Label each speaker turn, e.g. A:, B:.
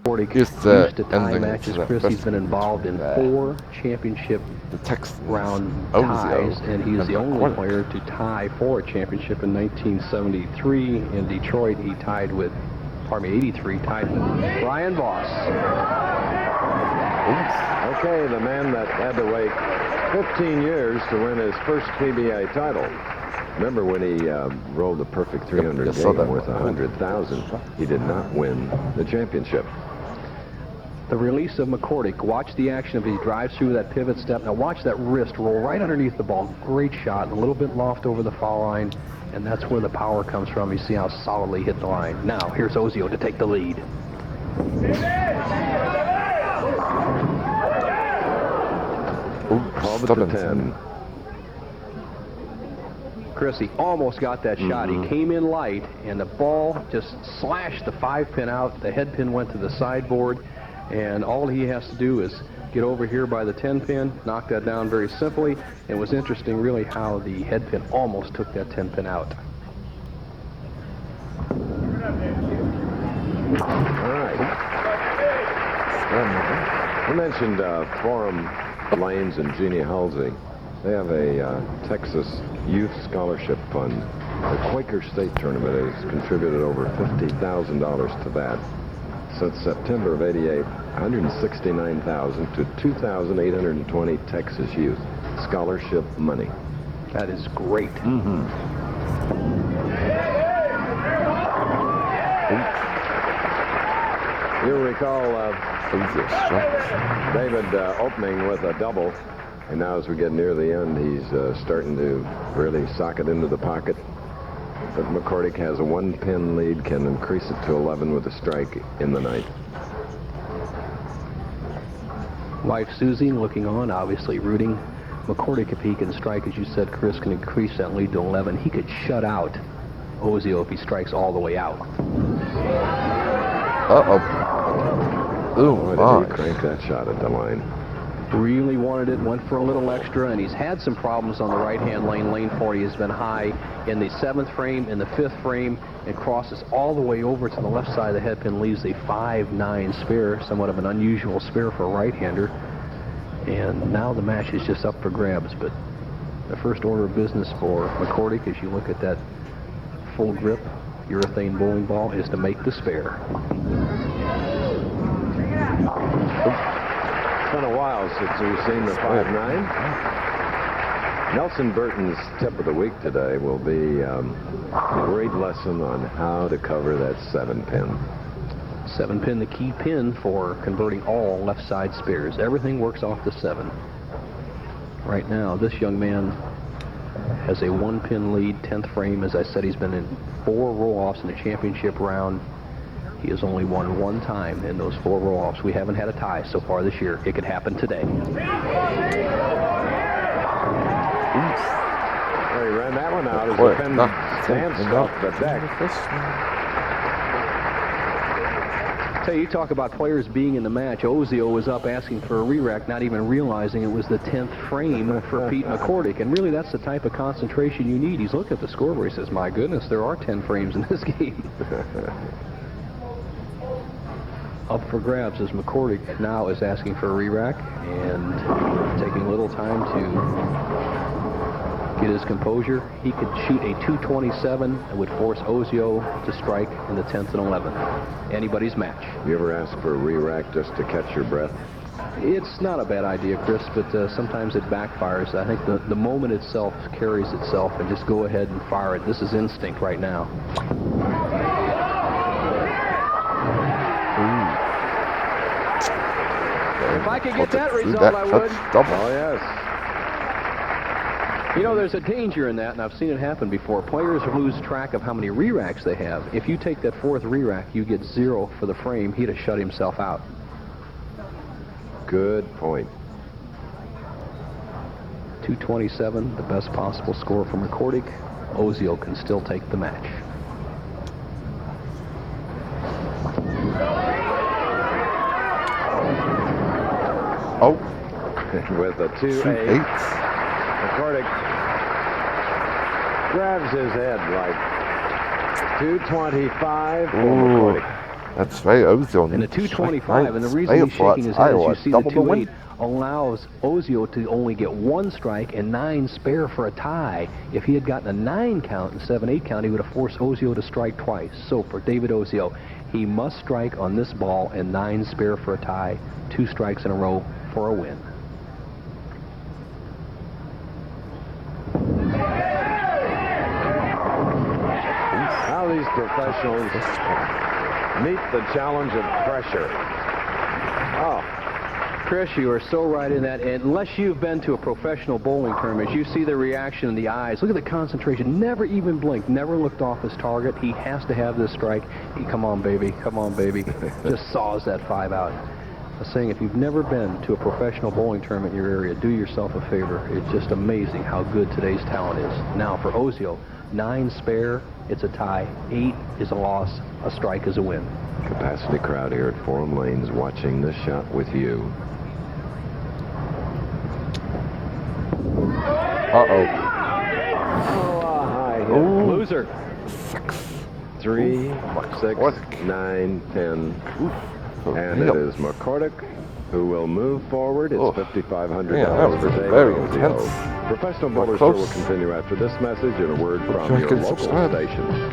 A: McCordic used to tie matches. Chris, he's been involved in 4 championship round ties, and he's the only player to tie for a championship. In 1973 in Detroit, he tied with, pardon me, 83, tied with Brian Voss.
B: Okay, the man that had to wait 15 years to win his first PBA title. Remember when he rolled a perfect 300 game worth 100,000? He did not win the championship.
A: The release of McCordic. Watch the action of he drives through that pivot step. Now watch that wrist roll right underneath the ball. Great shot, a little bit loft over the foul line, and that's where the power comes from. You see how solidly hit the line. Now here's Ozio to take the lead.
B: Ooh, 10.
A: Chris, he almost got that shot. He came in light, and the ball just slashed the 5-pin out. The head pin went to the sideboard, and all he has to do is get over here by the 10-pin, knock that down very simply. It was interesting, really, how the head pin almost took that 10-pin out.
B: All right. You mentioned Forum Lanes and Jeannie Halsey. They have a Texas Youth Scholarship Fund. The Quaker State Tournament has contributed over $50,000 to that. Since September of '88, 169,000 to 2,820 Texas youth. Scholarship money.
A: That is great.
B: You'll recall David opening with a double. And now as we get near the end, he's starting to really sock it into the pocket. But McCordic has a 1-pin lead, can increase it to 11 with a strike in the ninth.
A: Wife Susie looking on, obviously rooting. McCordic, if he can strike, as you said, Chris, can increase that lead to 11. He could shut out Ozio if he strikes all the way out.
B: Ooh, why did he crank that shot at the line?
A: Really wanted it, went for a little extra, and he's had some problems on the right-hand lane. Lane 40 has been high in the 7th frame, in the 5th frame, and crosses all the way over to the left side of the head pin, leaves a 5-9 spare, somewhat of an unusual spare for a right-hander. And now the match is just up for grabs, but the first order of business for McCordic, as you look at that full grip urethane bowling ball, is to make the spare.
B: It's been a while since we've seen the 5-9. Nelson Burton's tip of the week today will be a great lesson on how to cover that 7-pin.
A: 7-pin, the key pin for converting all left side spares. Everything works off the 7. Right now, this young man has a 1-pin lead, 10th frame. As I said, he's been in 4 roll-offs in the championship round. He has only won 1 time in those 4 roll-offs. We haven't had a tie so far this year. It could happen today.
B: Well, he ran that one out as the pin danced off the deck.
A: Tell you talk about players being in the match. Ozio was up asking for a re-rack, not even realizing it was the 10th frame for Pete McCordic. And really, that's the type of concentration you need. He's looking at the scoreboard. He says, my goodness, there are 10 frames in this game. Up for grabs as McCordic now is asking for a re-rack and taking a little time to get his composure. He could shoot a 227 and would force Ozio to strike in the 10th and 11th. Anybody's match.
B: You ever ask for a re-rack just to catch your breath?
A: It's not a bad idea, Chris, but sometimes it backfires. I think the moment itself carries itself, and just go ahead and fire it. This is instinct right now. If I could get that result, I would.
B: Oh, yes.
A: You know, there's a danger in that, and I've seen it happen before. Players lose track of how many re-racks they have. If you take that 4th re-rack, you get 0 for the frame. He'd have shut himself out.
B: Good point.
A: 227, the best possible score for McCordic. Ozio can still take the match.
B: Oh. With a 2-8. McCordic grabs his head like 225 for McCordic.
C: That's right. Ozio.
A: And the 225, and the reason he's shaking his head is you see the 2-8 allows Ozio to only get 1 strike and 9 spare for a tie. If he had gotten a 9 count and 7-8 count, he would have forced Ozio to strike twice. So for David Ozio, he must strike on this ball and 9 spare for a tie, 2 strikes in a row for a win.
B: How these professionals meet the challenge of pressure. Oh,
A: Chris, you are so right in that. And unless you've been to a professional bowling tournament, you see the reaction in the eyes. Look at the concentration. Never even blinked. Never looked off his target. He has to have this strike. Come on, baby. Come on, baby. Just saws that 5 out. I was saying, if you've never been to a professional bowling tournament in your area, do yourself a favor. It's just amazing how good today's talent is. Now, for Ozio, 9 spare, it's a tie. 8 is a loss. A strike is a win.
B: capacity crowd here at Forum Lanes watching this shot with you.
C: Uh-oh.
B: High hit.
C: Ooh.
B: Loser. 3, 6, 9, 10. And it is McCordic who will move forward. It's $5,500 for David
C: very
B: Ozio.
C: intense.
B: Professional Bowler Show will continue after this message and a word from your local station.